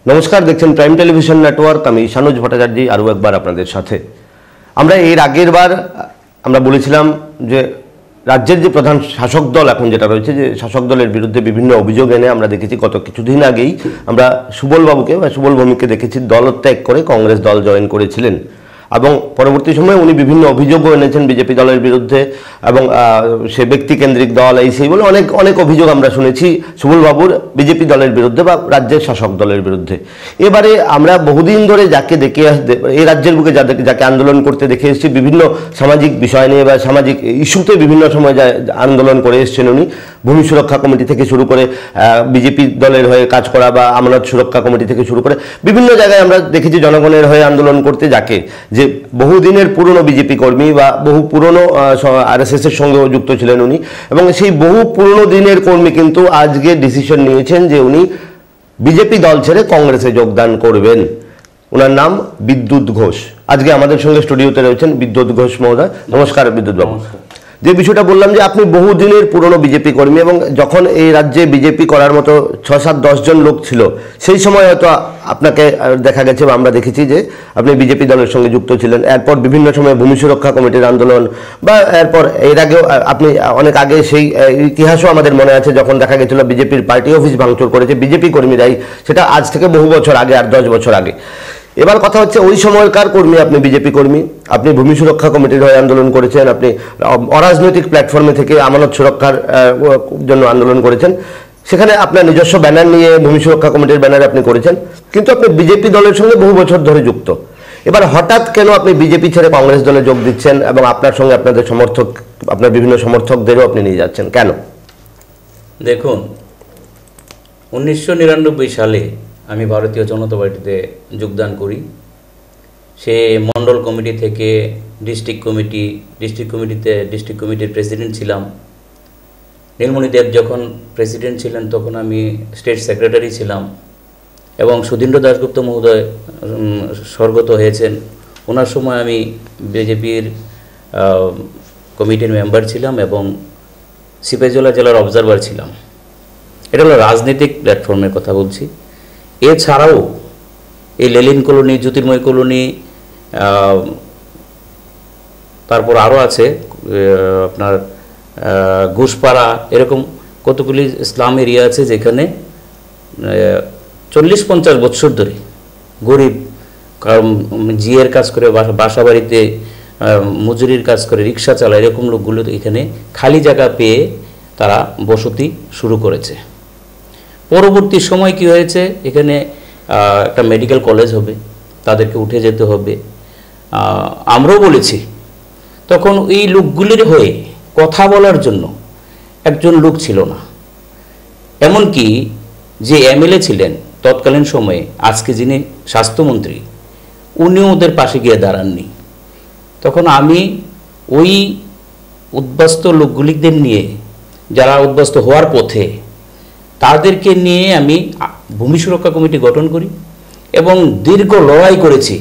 নমস্কার, দেখছেন prime television network. আমি শানুজ ভট্টাচার্য আরও একবার আপনাদের সাথে। আমরা এর আগের বার আমরা বলেছিলাম যে রাজ্যের যে প্রধান শাসক দল এখন যেটা রয়েছে, যে শাসক দলের বিরুদ্ধে বিভিন্ন অভিযোগ এনে আমরা দেখেছি গত কিছুদিন আগেই আমরা সুবলবাবুকে বা সুবল ভৌমিককে দেখেছি দলত্যাগ করে কংগ্রেস দল জয়েন করেছিলেন, এবং পরবর্তী সময়ে উনি বিভিন্ন অভিযোগও এনেছেন বিজেপি দলের বিরুদ্ধে, এবং সে ব্যক্তিকেন্দ্রিক দল এই সেই বলে অনেক অনেক অভিযোগ আমরা শুনেছি সুবলবাবুর বিজেপি দলের বিরুদ্ধে বা রাজ্যের শাসক দলের বিরুদ্ধে। এবারে আমরা বহুদিন ধরে যাকে দেখে এই রাজ্যের বুকে যাকে আন্দোলন করতে দেখে এসেছি, বিভিন্ন সামাজিক বিষয় নিয়ে বা সামাজিক ইস্যুতে বিভিন্ন সময় আন্দোলন করে এসেছেন উনি। ভূমি সুরক্ষা কমিটি থেকে শুরু করে বিজেপি দলের হয়ে কাজ করা বা আমানত সুরক্ষা কমিটি থেকে শুরু করে বিভিন্ন জায়গায় আমরা দেখেছি জনগণের হয়ে আন্দোলন করতে, যাকে যে বহুদিনের পুরনো বিজেপি কর্মী বা বহু পুরনো আরএসএস এর সঙ্গেও যুক্ত ছিলেন উনি, এবং সেই বহু পুরনো দিনের কর্মী কিন্তু আজকে ডিসিশন নিয়েছেন যে উনি বিজেপি দল ছেড়ে কংগ্রেসে যোগদান করবেন। ওনার নাম বিদ্যুৎ ঘোষ। আজকে আমাদের সঙ্গে স্টুডিওতে রয়েছেন বিদ্যুৎ ঘোষ মহোদয়। নমস্কার বিদ্যুৎ বাবু। যে বিষয়টা বললাম যে আপনি বহুদিনের পুরনো বিজেপি কর্মী, এবং যখন এই রাজ্যে বিজেপি করার মতো 6-7-10 জন লোক ছিল সেই সময় হয়তো আপনাকে দেখা গেছে বা আমরা দেখেছি যে আপনি বিজেপি দলের সঙ্গে যুক্ত ছিলেন। এরপর বিভিন্ন সময় ভূমি সুরক্ষা কমিটির আন্দোলন বা এরপর এর আগেও আপনি অনেক আগে সেই ইতিহাসও আমাদের মনে আছে যখন দেখা গেছিল বিজেপির পার্টি অফিস ভাঙচুর করেছে বিজেপি কর্মীরাই, সেটা আজ থেকে বহু বছর আগে, 8-10 বছর আগে। এবার কথা হচ্ছে ওই সময়কার কর্মী, আপনি বিজেপি কর্মী, আপনি ভূমি সুরক্ষা কমিটির হয়ে আন্দোলন করেছেন, আপনি অরাজনৈতিক প্ল্যাটফর্মে থেকে আমানত সুরক্ষার জন্য আন্দোলন করেছেন, সেখানে আপনার নিজস্ব ব্যানার নিয়ে ভূমি সুরক্ষা কমিটির ব্যানারে আপনি করেছেন, কিন্তু আপনি বিজেপি দলের সঙ্গে বহু বছর ধরে যুক্ত। এবার হঠাৎ কেন আপনি বিজেপি ছেড়ে কংগ্রেস দলে যোগ দিচ্ছেন, এবং আপনার সঙ্গে আপনাদের সমর্থক, আপনার বিভিন্ন সমর্থকদেরও আপনি নিয়ে যাচ্ছেন, কেন? দেখুন, 1999 সালে আমি ভারতীয় জনতা পার্টিতে যোগদান করি। সে মণ্ডল কমিটি থেকে ডিস্ট্রিক্ট কমিটির প্রেসিডেন্ট ছিলাম। নীলমণি দেব যখন প্রেসিডেন্ট ছিলেন তখন আমি স্টেট সেক্রেটারি ছিলাম, এবং সুধীন্দ্র দাশগুপ্ত মহোদয় স্বর্গত হয়েছেন, ওনার সময় আমি বিজেপির কমিটির মেম্বার ছিলাম এবং সিপাহীজলা জেলার অবজারভার ছিলাম। এটা হলো রাজনৈতিক প্ল্যাটফর্মের কথা বলছি। এছাড়াও এই লেলিন কলোনি, জ্যোতির্ময় কলোনি, তারপর আরও আছে আপনার ঘুষপাড়া, এরকম কতগুলি ইসলাম এরিয়া আছে যেখানে 40-50 বছর ধরে গরিব জিয়ের কাজ করে, বাসা বাড়িতে মজুরির কাজ করে, রিক্সা চালায়, এরকম লোকগুলো এখানে খালি জায়গা পেয়ে তারা বসতি শুরু করেছে। পরবর্তী সময় কি হয়েছে, এখানে একটা মেডিকেল কলেজ হবে, তাদেরকে উঠে যেতে হবে। আমরাও বলেছি, তখন এই লোকগুলির হয়ে কথা বলার জন্য একজন লোক ছিল না। এমনকি যে এমএলএ ছিলেন তৎকালীন সময়ে, আজকে যিনি স্বাস্থ্যমন্ত্রী, উনিও ওদের পাশে গিয়ে দাঁড়াননি। তখন আমি ওই উদ্বাস্ত লোকগুলিদের নিয়ে, যারা উদ্বাস্ত হওয়ার পথে, তাদেরকে নিয়ে আমি ভূমি সুরক্ষা কমিটি গঠন করি এবং দীর্ঘ লড়াই করেছি।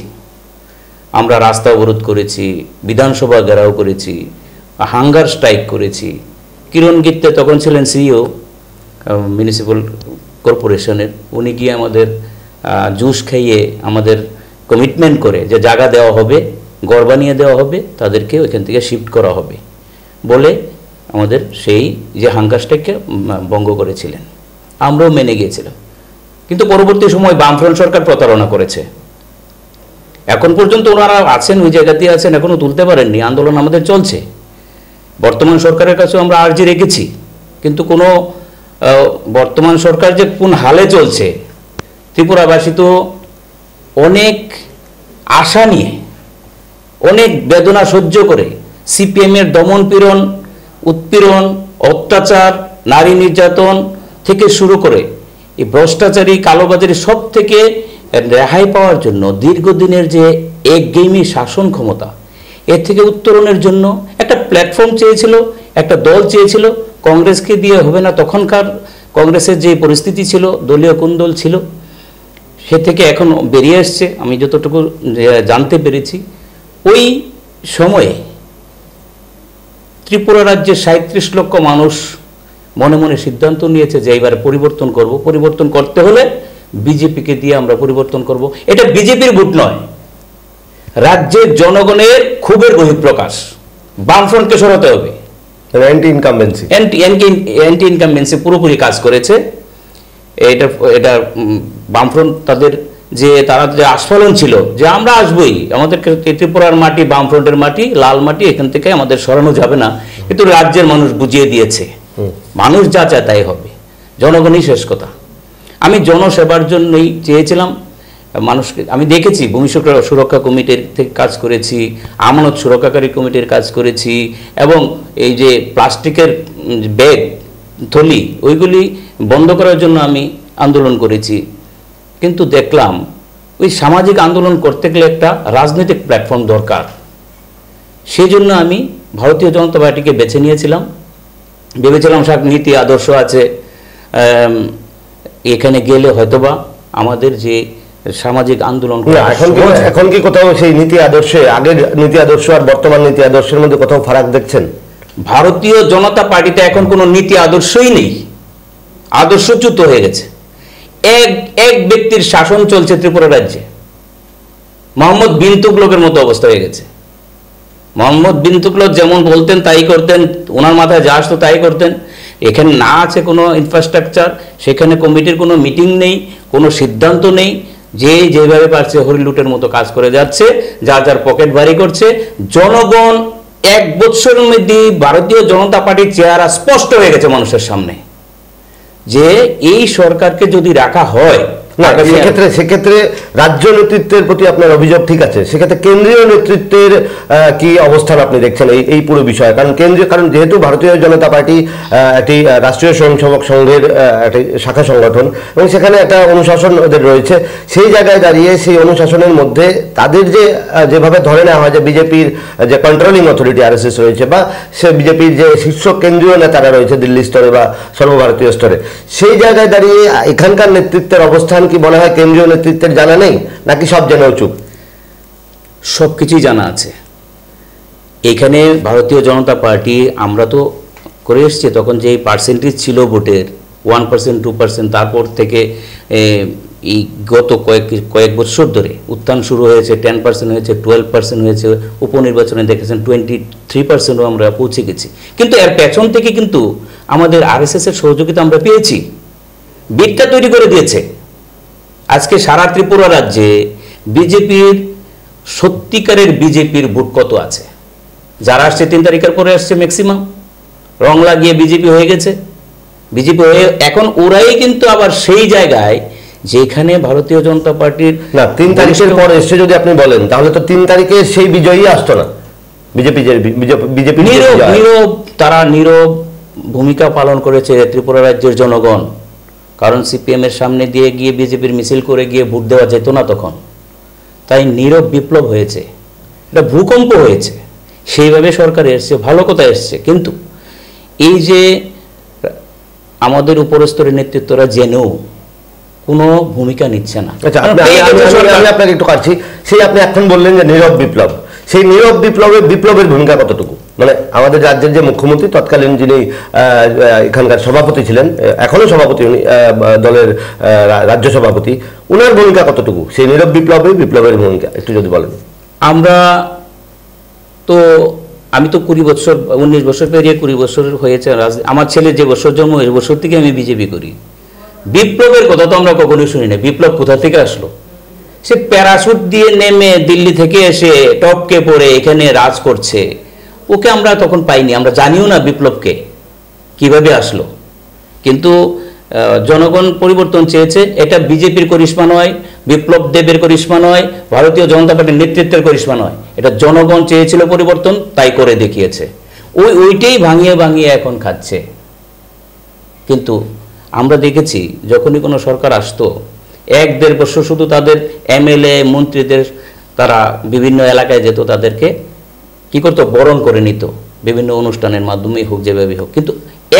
আমরা রাস্তা অবরোধ করেছি, বিধানসভা ঘেরাও করেছি, হাঙ্গার স্ট্রাইক করেছি। কিরণ গিত্তে তখন ছিলেন সিইও মিউনিসিপ্যাল কর্পোরেশনের, উনি গিয়ে আমাদের জুস খাইয়ে আমাদের কমিটমেন্ট করে যে জায়গা দেওয়া হবে, ঘর বানিয়ে দেওয়া হবে, তাদেরকে ওইখান থেকে শিফট করা হবে বলে আমাদের সেই যে হাঙ্গার স্ট্রাইককে ভঙ্গ করেছিলেন। আমরাও মেনে গিয়েছিলাম, কিন্তু পরবর্তী সময় বামফ্রন্ট সরকার প্রতারণা করেছে। এখন পর্যন্ত ওনারা আছেন, ওই জায়গাতেই আছেন, এখনও তুলতে পারেননি। আন্দোলন আমাদের চলছে। বর্তমান সরকারের কাছেও আমরা আর্জি রেখেছি, কিন্তু কোনো বর্তমান সরকার যে কোন হালে চলছে, ত্রিপুরাবাসী তো অনেক আশা নিয়ে, অনেক বেদনা সহ্য করে সিপিএমের দমন পীড়ন, উৎপীড়ন, অত্যাচার, নারী নির্যাতন থেকে শুরু করে এই ভ্রষ্টাচারী, কালোবাজারি সব থেকে রেহাই পাওয়ার জন্য দীর্ঘদিনের যে একগেইমি শাসন ক্ষমতা, এর থেকে উত্তরণের জন্য একটা প্ল্যাটফর্ম চেয়েছিল, একটা দল চেয়েছিল। কংগ্রেসকে দিয়ে হবে না। তখনকার কংগ্রেসের যে পরিস্থিতি ছিল, দলীয় কোন্দল ছিল, সে থেকে এখন বেরিয়ে আসছে। আমি যতটুকু জানতে পেরেছি, ওই সময়ে ত্রিপুরা রাজ্যের 37 লক্ষ মানুষ মনে মনে সিদ্ধান্ত নিয়েছে যে এইবার পরিবর্তন করব। পরিবর্তন করতে হলে বিজেপিকে দিয়ে আমরা পরিবর্তন করব। এটা বিজেপির ভোট নয়, রাজ্যের জনগণের ক্ষোভের বহিঃপ্রকাশ। বামফ্রন্টকে সরাতে হবে। অ্যান্টি ইনকামবেন্সি অ্যান্টি ইনকামবেন্সি পুরোপুরি কাজ করেছে। এটা বামফ্রন্ট তাদের যে তারা যে আস্ফালন ছিল যে আমরা আসবই, আমাদেরকে ত্রিপুরার মাটি বামফ্রন্টের মাটি, লাল মাটি, এখান থেকে আমাদের সরানো যাবে না, কিন্তু রাজ্যের মানুষ বুঝিয়ে দিয়েছে মানুষ যা চায় তাই হবে, জনগণই শেষ কথা। আমি জনসেবার জন্যই চেয়েছিলাম মানুষকে। আমি দেখেছি ভূমি সুরক্ষা কমিটির থেকে কাজ করেছি, আমানত সুরক্ষাকারী কমিটির কাজ করেছি, এবং এই যে প্লাস্টিকের ব্যাগ থলি ওইগুলি বন্ধ করার জন্য আমি আন্দোলন করেছি। কিন্তু দেখলাম ওই সামাজিক আন্দোলন করতে গেলে একটা রাজনৈতিক প্ল্যাটফর্ম দরকার। সেই জন্য আমি ভারতীয় জনতা পার্টিকে বেছে নিয়েছিলাম। ভেবেছিলাম সব নীতি আদর্শ আছে, এখানে গেলে হয়তোবা আমাদের যে সামাজিক আন্দোলন এখন কি কোথাও সেই নীতি আদর্শে, আগের নীতি আদর্শ আর বর্তমান নীতি আদর্শের মধ্যে কোথাও ফারাক দেখছেন? ভারতীয় জনতা পার্টিতে এখন কোনো নীতি আদর্শই নেই, আদর্শচ্যুত হয়ে গেছে। এক ব্যক্তির শাসন চলছে ত্রিপুরা রাজ্যে। মোহাম্মদ বিন তুগলকের মতো অবস্থা হয়ে গেছে। মোহাম্মদ বিন তুগলক যেমন বলতেন তাই করতেন, ওনার মাথায় যা আসতো তাই করতেন। এখানে না আছে কোনো ইনফ্রাস্ট্রাকচার, সেখানে কমিটির কোনো মিটিং নেই, কোনো সিদ্ধান্ত নেই, যে যেভাবে পারছে হরিলুটের মতো কাজ করে যাচ্ছে, যার যার পকেট ভারী করছে। জনগণ 1 বছরের মধ্যে ভারতীয় জনতা পার্টির চেহারা স্পষ্ট হয়ে গেছে মানুষের সামনে, যে এই সরকারকে যদি রাখা হয় না, সেক্ষেত্রে রাজ্য নেতৃত্বের প্রতি আপনার অভিযোগ ঠিক আছে, সেক্ষেত্রে কেন্দ্রীয় নেতৃত্বের কি অবস্থান আপনি দেখছেন এই পুরো বিষয়ে? কারণ যেহেতু ভারতীয় জনতা পার্টি একটি রাষ্ট্রীয় স্বয়ংসেবক সংঘের একটি শাখা সংগঠন, এবং সেখানে একটা অনুশাসন ওদের রয়েছে, সেই জায়গায় দাঁড়িয়ে সেই অনুশাসনের মধ্যে তাদের যেভাবে ধরে নেওয়া হয় যে বিজেপির যে কন্ট্রোলিং অথরিটি RSS রয়েছে, বা সে বিজেপির যে শীর্ষ কেন্দ্রীয় নেতারা রয়েছে দিল্লি স্তরে বা সর্বভারতীয় স্তরে, সেই জায়গায় দাঁড়িয়ে এখানকার নেতৃত্বের অবস্থান কি মনে হয় কেন্দ্রীয় নেতৃত্বের জানা নেই, নাকি সব জেনেও চুপ? সবকিছুই জানা আছে। এখানে ভারতীয় জনতা পার্টি আমরা তো করে এসছি, তখন যে পার্সেন্টেজ ছিল ভোটের 1%, 2%, তারপর থেকে এই গত কয়েক বছর ধরে উত্থান শুরু হয়েছে, 10% হয়েছে, 12% হয়েছে, উপনির্বাচনে দেখেছেন 23%ও আমরা পৌঁছে গেছি। কিন্তু এর পেছন থেকে কিন্তু আমাদের RSS এর সহযোগিতা আমরা পেয়েছি, ভিতটা তৈরি করে দিয়েছে। আজকে সারা ত্রিপুরা রাজ্যে বিজেপির সত্যিকারের বিজেপির ভোট কত আছে? যারা আসছে 3 তারিখের পরে আসছে ম্যাক্সিমাম, রং লাগিয়ে বিজেপি হয়ে গেছে। বিজেপি হয়ে এখন ওরাই কিন্তু আবার সেই জায়গায় যেখানে ভারতীয় জনতা পার্টির না 3 তারিখের পরে এসে যদি আপনি বলেন, তাহলে তো 3 তারিখে সেই বিজয়ী আসতো না। বিজেপি নীরব, তারা নীরব ভূমিকা পালন করেছে ত্রিপুরা রাজ্যের জনগণ। কারণ CPM এর সামনে দিয়ে গিয়ে বিজেপির মিছিল করে গিয়ে ভোট দেওয়া যেত না তখন, তাই নীরব বিপ্লব হয়েছে, এটা ভূকম্প হয়েছে। সেইভাবে সরকার এসছে, ভালো কথা এসছে। কিন্তু এই যে আমাদের উপরস্তরের নেতৃত্বরা জেনেও কোনো ভূমিকা নিচ্ছে না। আমি আপনাকে একটু কাটছি, সেই আপনি এখন বললেন যে নীরব বিপ্লব, সেই নীরব বিপ্লবের ভূমিকা কতটুকু? মানে আমাদের রাজ্যের যে মুখ্যমন্ত্রী তৎকালীন, যিনি এখানকার সভাপতি ছিলেন, এখনো সভাপতি উনি, দলের রাজ্য সভাপতি, ওনার ভূমিকা কতটুকু সেই নীরব বিপ্লবের ভূমিকা একটু যদি বলেন। আমি তো 20 বছর 19 বছর পেরিয়ে 20 বছর হয়েছে। আমার ছেলের যে বছর জন্ম, এই বছর থেকে আমি বিজেপি করি। বিপ্লবের কথা তো আমরা কখনোই শুনি না। বিপ্লব কোথা থেকে আসলো? সে প্যারাশুট দিয়ে নেমে দিল্লি থেকে এসে টপকে পড়ে এখানে রাজ করছে, ওকে আমরা তখন পাইনি, আমরা জানিও না বিপ্লবকে কিভাবে আসলো। কিন্তু জনগণ পরিবর্তন চেয়েছে। এটা বিজেপির করিশ্মা নয়, বিপ্লব দেবের করিশ্মা নয়, ভারতীয় জনতা পার্টির নেতৃত্বের করিশ্মা নয়, এটা জনগণ চেয়েছিল পরিবর্তন, তাই করে দেখিয়েছে। ওইটাই ভাঙিয়ে ভাঙিয়ে এখন খাচ্ছে। কিন্তু আমরা দেখেছি যখনই কোনো সরকার আসতো, 1-1.5 বছর শুধু তাদের MLA মন্ত্রীদের তারা বিভিন্ন এলাকায় যেত, তাদেরকে কি করতো, বরণ করে নিত বিভিন্ন অনুষ্ঠানের মাধ্যমেই হোক, যেভাবে হোক। কিন্তু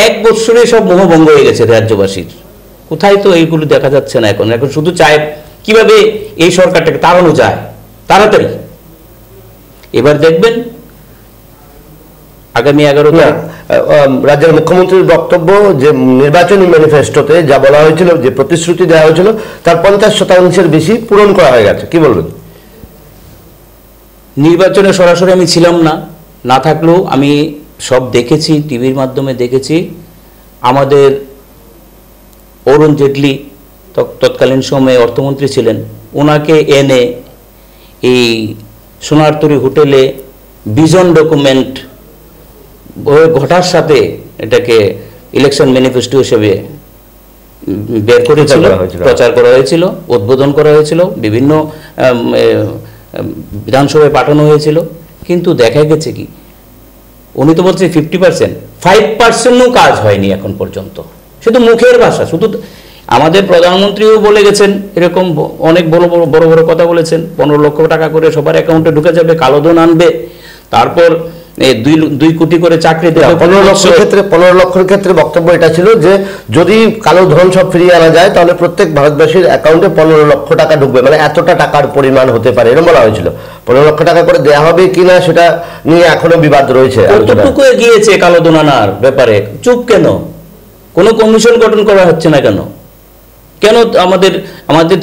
1 বছরে সব মোহভঙ্গ হয়ে গেছে রাজ্যবাসীর। কোথায় তো এইগুলো দেখা যাচ্ছে না। এখন শুধু চায় কিভাবে এই সরকারটাকে তাড়ানো যায় তাড়াতাড়ি। এবার দেখবেন আগামী 11 না, তারিখ রাজ্যের মুখ্যমন্ত্রীর বক্তব্য যে নির্বাচনী ম্যানিফেস্টোতে যা বলা হয়েছিল, যে প্রতিশ্রুতি দেওয়া হয়েছিল, তার 50% বেশি পূরণ করা হয়ে গেছে। কি বলবেন? নির্বাচনে সরাসরি আমি ছিলাম না, না থাকলেও আমি সব দেখেছি, টিভির মাধ্যমে দেখেছি। আমাদের অরুণ জেটলি তৎকালীন সময়ে অর্থমন্ত্রী ছিলেন, ওনাকে এনে এই সোনারতরী হোটেলে ভিশন ডকুমেন্ট ঘটার সাথে এটাকে ইলেকশন ম্যানিফেস্টো হিসেবে বের করেছিল, প্রচার করা হয়েছিল, উদ্বোধন করা হয়েছিল, বিভিন্ন বিধানসভায় পাঠানো হয়েছিল। কিন্তু দেখা গেছে কি, উনি তো বলছে 50%, 5%ও কাজ হয়নি এখন পর্যন্ত। শুধু মুখের ভাষা। শুধু আমাদের প্রধানমন্ত্রীও বলে গেছেন, এরকম অনেক বড় বড় কথা বলেছেন, 15 লক্ষ টাকা করে সবার অ্যাকাউন্টে ঢুকে যাবে, কালোধন আনবে, তারপর 2 কোটি করে চাকরি দেবে। 15 লক্ষের ক্ষেত্রে বক্তব্য এটা ছিল যে যদি কালো ধন সব ফিরিয়ে আনা যায় তাহলে প্রত্যেক ভারতবাসীর অ্যাকাউন্টে 15 লক্ষ টাকা ঢুকবে, মানে এতটা টাকার পরিমাণ হতে পারে, এরকম বলা হয়েছিল। 15 লক্ষ টাকা করে দেওয়া হবে কিনা সেটা নিয়ে এখনো বিবাদ রয়েছে। কতটুকু গিয়েছে কালোধন আনার ব্যাপারে? চুপ কেন? কোনো কমিশন গঠন করা হচ্ছে না কেন? কেন আমাদের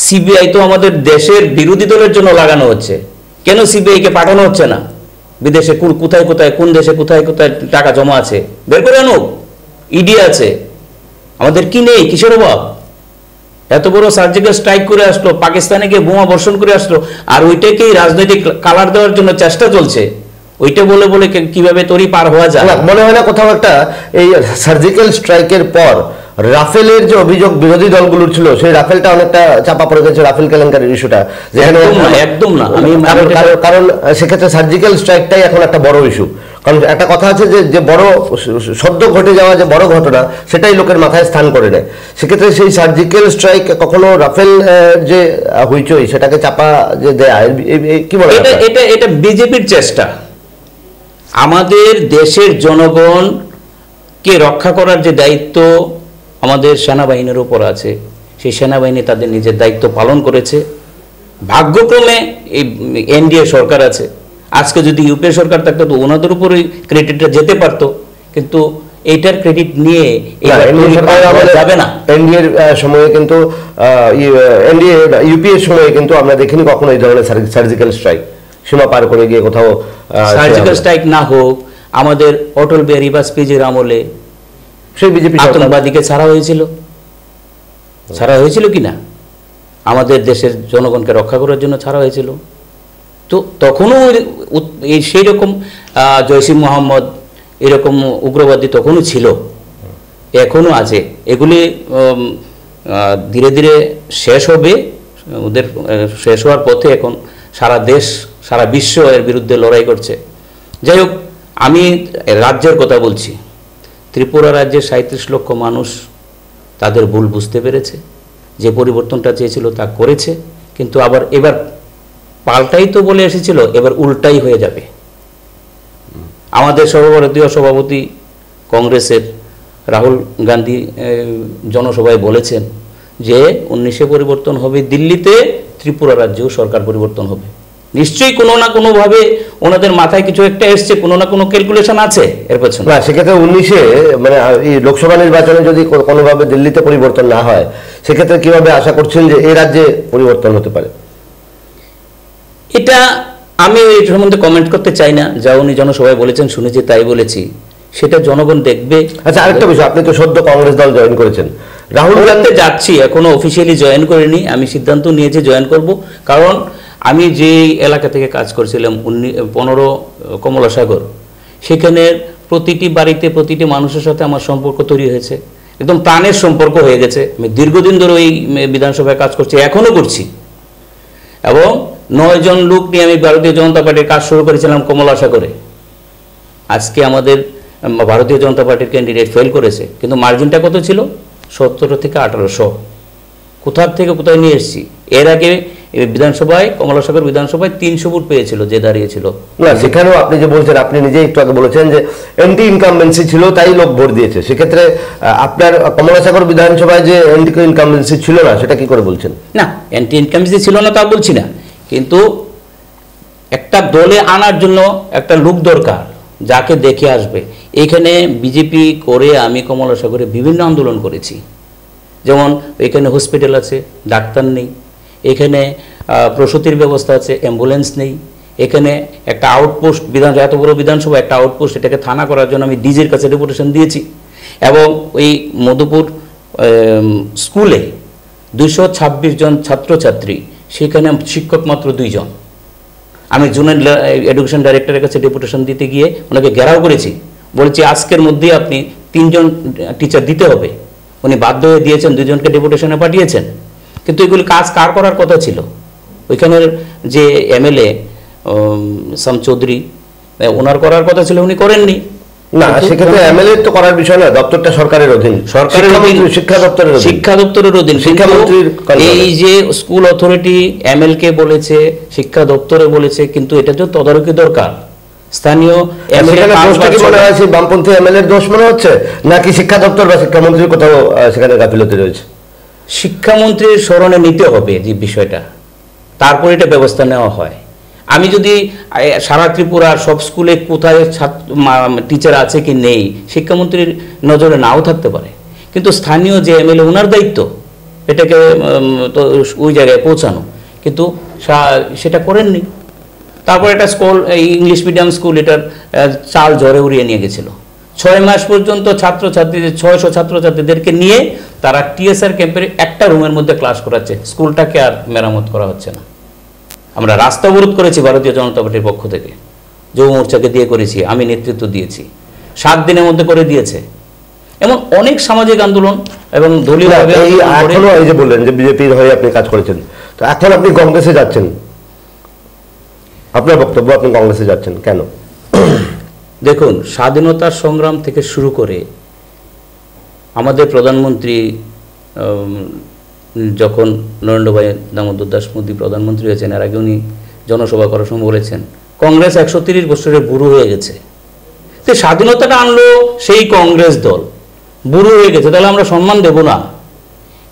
সিবিআই তো আমাদের দেশের বিরোধী দলের জন্য লাগানো হচ্ছে, কেন সিবিআইকে পাঠানো হচ্ছে না? বিদেশে কোথায় কোথায়, কোন দেশে কোথায় কোথায় টাকা জমা আছে বের করে আনুক। ইডি আছে, আমাদের কি নেই? কিসের অভাব? এত বড় সার্জিক্যাল স্ট্রাইক করে আসলো, পাকিস্তানে গিয়ে বোমা বর্ষণ করে আসলো, আর ওইটাকেই রাজনৈতিক কালার দেওয়ার জন্য চেষ্টা চলছে। ওইটা বলে বলে কিভাবে তরি পার হওয়া যায়। মনে হয় না কোথাও একটা এই সার্জিক্যাল স্ট্রাইকের পর রাফেলের যে অভিযোগ বিরোধী দলগুলোর ছিল, সেই রাফেলটা অনেকটা চাপা পড়ে গেছে, রাফেল কেলেঙ্কারির ইস্যুটা। একদম না, কারণ সেক্ষেত্রে সার্জিক্যাল স্ট্রাইকটাই এখন একটা বড় ইস্যু। কারণ একটা কথা আছে যে বড় সদ্য ঘটে যাওয়া যে বড় ঘটনা, সেটাই লোকের মাথায় স্থান করে নেয়। সেক্ষেত্রে সেই সার্জিক্যাল স্ট্রাইক কখনো রাফেল যে হইচই সেটাকে চাপা যে দেয়া, কি বলে? এটা বিজেপির চেষ্টা। আমাদের দেশের জনগণকে রক্ষা করার যে দায়িত্ব আমাদের সেনাবাহিনীর উপর আছে, সেই সেনাবাহিনী তাদের নিজের দায়িত্ব পালন করেছে। ভাগ্যক্রমে এই এনডিএ সরকার আছে। আজকে যদি ইউপিএ সরকার থাকতো তো ওনাদের উপরই ক্রেডিটটা যেতে পারতো, কিন্তু এইটার ক্রেডিট নিয়ে যাবে না। এনডিএর সময়ে কিন্তু ইউপিএ সময়ে কিন্তু আমরা দেখিনি কখনো এই ধরনের সার্জিক্যাল স্ট্রাইক, সীমা পার করে গিয়ে কোথাও সার্জিক্যাল স্ট্রাইক না হোক। আমাদের অটল বিহারী বাজপেয়ীর আমলে সেই বিজেপি আতঙ্কবাদীকে ছাড়া হয়েছিল কিনা? আমাদের দেশের জনগণকে রক্ষা করার জন্য ছাড়া হয়েছিল। তো তখনও সেই রকম জয়সি মোহাম্মদ এরকম উগ্রবাদী তখনও ছিল, এখনো আছে। এগুলি ধীরে ধীরে শেষ হবে। ওদের শেষ হওয়ার পথে এখন সারা দেশ, সারা বিশ্ব এর বিরুদ্ধে লড়াই করছে। যাই হোক, আমি রাজ্যের কথা বলছি। ত্রিপুরা রাজ্যের 37 লক্ষ মানুষ তাদের ভুল বুঝতে পেরেছে, যে পরিবর্তনটা চেয়েছিল তা করেছে। কিন্তু আবার এবার পাল্টাই তো বলে এসেছিল, এবার উল্টাই হয়ে যাবে। আমাদের সর্বভারতীয় সভাপতি কংগ্রেসের রাহুল গান্ধী জনসভায় বলেছেন যে 19-এ পরিবর্তন হবে দিল্লিতে, ত্রিপুরা রাজ্যেও সরকার পরিবর্তন হবে। নিশ্চয়ই কোনো না কোনো ভাবে ওনাদের মাথায় কিছু একটা এসছে, কোনো না কোনো ক্যালকুলেশন আছে এর পেছনে। না, সেক্ষেত্রে 19-এ মানে এই লোকসভা নির্বাচনে যদি কোনোভাবে দিল্লিতে পরিবর্তন না হয়, সেক্ষেত্রে কিভাবে আশা করছেন যে এই রাজ্যে পরিবর্তন হতে পারে? এটা আমি এই সম্বন্ধে কমেন্ট করতে চাই না। যা উনি জনসভায় বলেছেন শুনেছি, তাই বলেছি, সেটা জনগণ দেখবে। আচ্ছা, আরেকটা বিষয়, আপনি তো সদ্য কংগ্রেস দল জয়েন করেছেন। রাহুল গান্ধী যাচ্ছি, এখনো অফিসিয়ালি জয়েন করিনি। আমি সিদ্ধান্ত নিয়েছি জয়েন করব, কারণ আমি যে এলাকা থেকে কাজ করছিলাম 15 কমলাসাগর, সেখানে প্রতিটি বাড়িতে প্রতিটি মানুষের সাথে আমার সম্পর্ক তৈরি হয়েছে, একদম প্রাণের সম্পর্ক হয়ে গেছে। আমি দীর্ঘদিন ধরে ওই বিধানসভায় কাজ করছি, এখনও করছি। এবং 9 জন লোক নিয়ে আমি ভারতীয় জনতা পার্টির কাজ শুরু করেছিলাম কমলাসাগরে। আজকে আমাদের ভারতীয় জনতা পার্টির ক্যান্ডিডেট ফেল করেছে, কিন্তু মার্জিনটা কত ছিল? 17 থেকে 1800। কোথার থেকে কোথায় নিয়ে এসেছি। এর আগে বিধানসভায়, কমলাসাগর বিধানসভায় 300 ভোট পেয়েছিল যে দাঁড়িয়েছিল। না, সেখানেও আপনি যে বলছেন, আপনি নিজেই একটু আগে বলেছেন যে এন্টি ইনকামবেন্সি ছিল তাই লোক ভোট দিয়েছে। সেক্ষেত্রে আপনার কমলাসাগর বিধানসভায় যে এন্টি ইনকামবেন্সি ছিল না, সেটা কি করে বলছেন? না, এন্টি ইনকামবেন্সি ছিল না তা বলছি না, কিন্তু একটা দলে আনার জন্য একটা লোক দরকার। যাকে দেখে আসবে। এখানে বিজেপি করে আমি কমলা সাগরে বিভিন্ন আন্দোলন করেছি, যেমন এখানে হসপিটাল আছে, ডাক্তার নেই, এখানে প্রসূতির ব্যবস্থা আছে, অ্যাম্বুলেন্স নেই, এখানে একটা আউটপোস্ট এত বড় বিধানসভা একটা আউটপোস্ট, এটাকে থানা করার জন্য আমি ডিজির কাছে ডেপুটেশন দিয়েছি। এবং ওই মধুপুর স্কুলে 226 জন ছাত্রছাত্রী, সেখানে শিক্ষক মাত্র 2 জন। আমি জোনাল এডুকেশন ডাইরেক্টরের কাছে ডেপুটেশন দিতে গিয়ে ওনাকে ঘেরাও করেছি, বলেছি আজকের মধ্যেই আপনি 3 জন টিচার দিতে হবে। উনি বাধ্য হয়ে দিয়েছেন, 2 জনকে ডেপুটেশনে পাঠিয়েছেন। কিন্তু এগুলি কাজ কার করার কথা ছিল? ওইখানের যে এমএলএ সাম চৌধুরী, ওনার করার কথা ছিল, উনি করেননি। না, সেক্ষেত্রে এমএলএ তো করার বিষয় না, দপ্তরটা সরকারের অধীন, শিক্ষা দপ্তরের অধীন। শিক্ষামন্ত্রীর এই যে স্কুল অথরিটি এমএলকে বলেছে, শিক্ষা দপ্তরে বলেছে, কিন্তু এটা তো তদারকি দরকার। স্থানীয় বামপন্থী এমএলএর দোষ মনে হচ্ছে, নাকি শিক্ষা দপ্তর বা শিক্ষামন্ত্রীর কোথাও সেখানে গাফিলতি রয়েছে? শিক্ষামন্ত্রীর স্মরণে নিতে হবে যে বিষয়টা, তারপর এটা ব্যবস্থা নেওয়া হয়। আমি যদি সারা ত্রিপুরার সব স্কুলে কোথায় টিচার আছে কি নেই শিক্ষামন্ত্রীর নজরে নাও থাকতে পারে, কিন্তু স্থানীয় যে এমএলএ, ওনার দায়িত্ব এটাকে তো ওই জায়গায় পৌঁছানো, কিন্তু সেটা করেননি। তারপর একটা স্কুল, ইংলিশ মিডিয়াম স্কুল, এটার চাল ঝড়ে উড়িয়ে নিয়ে গেছিল। 6 মাস পর্যন্ত ছাত্রছাত্রীদের 600 ছাত্রছাত্রীদেরকে নিয়ে তারা টিএসআর ক্যাম্পের একটা রুমের মধ্যে ক্লাস করাচ্ছে, স্কুলটাকে আর মেরামত করা হচ্ছে না। আমরা রাস্তা অবরোধ করেছি ভারতীয় জনতা পার্টির পক্ষ থেকে, যুব মোর্চাকে দিয়ে করেছি, আমি নেতৃত্ব দিয়েছি, 7 দিনের মধ্যে করে দিয়েছে। এমন অনেক সামাজিক আন্দোলন এবং দলীয় এই যে বললেন যে বিজেপির হয়ে আপনি কাজ করেছেন, তো এখন আপনি কংগ্রেসে যাচ্ছেন, আপনার বক্তব্য, আপনি কংগ্রেসে যাচ্ছেন কেন? দেখুন, স্বাধীনতার সংগ্রাম থেকে শুরু করে আমাদের প্রধানমন্ত্রী যখন নরেন্দ্র দামোদর দাস মোদী প্রধানমন্ত্রী হয়েছেন, এর আগে উনি জনসভা করার সময় বলেছেন কংগ্রেস 130 বছরের বুড়ো হয়ে গেছে। তো স্বাধীনতাটা আনলো সেই কংগ্রেস দল, বুড়ো হয়ে গেছে, তাহলে আমরা সম্মান দেব না,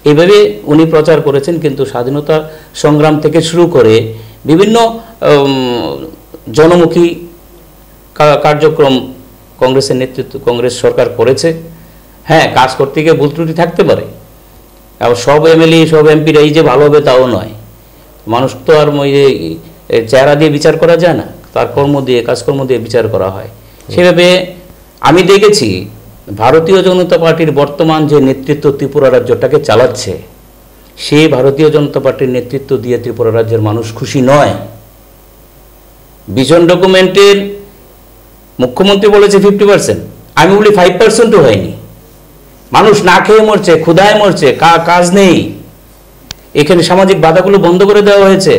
এইভাবে উনি প্রচার করেছেন। কিন্তু স্বাধীনতা সংগ্রাম থেকে শুরু করে বিভিন্ন জনমুখী কার্যক্রম কংগ্রেসের নেতৃত্ব, কংগ্রেস সরকার করেছে। হ্যাঁ, কাজ করতে গিয়ে ভুল ত্রুটি থাকতে পারে, আবার সব এমএলএ সব এমপিরা এই যে ভালো হবে তাও নয়। মানুষ তো আর চেহারা দিয়ে বিচার করা যায় না, তার কর্ম দিয়ে, কাজকর্ম দিয়ে বিচার করা হয়। সেভাবে আমি দেখেছি ভারতীয় জনতা পার্টির বর্তমান যে নেতৃত্ব ত্রিপুরা রাজ্যটাকে চালাচ্ছে, সেই ভারতীয় জনতা পার্টির নেতৃত্ব দিয়ে ত্রিপুরা রাজ্যের মানুষ খুশি নয়। ভিশন ডকুমেন্টের মুখ্যমন্ত্রী বলেছে 50%, আমি বলি 5%ও হয়নি। মানুষ না খেয়ে মরছে, ক্ষুধায় মরছে, কাজ নেই। এখানে সামাজিক বাধাগুলো বন্ধ করে দেওয়া হয়েছে,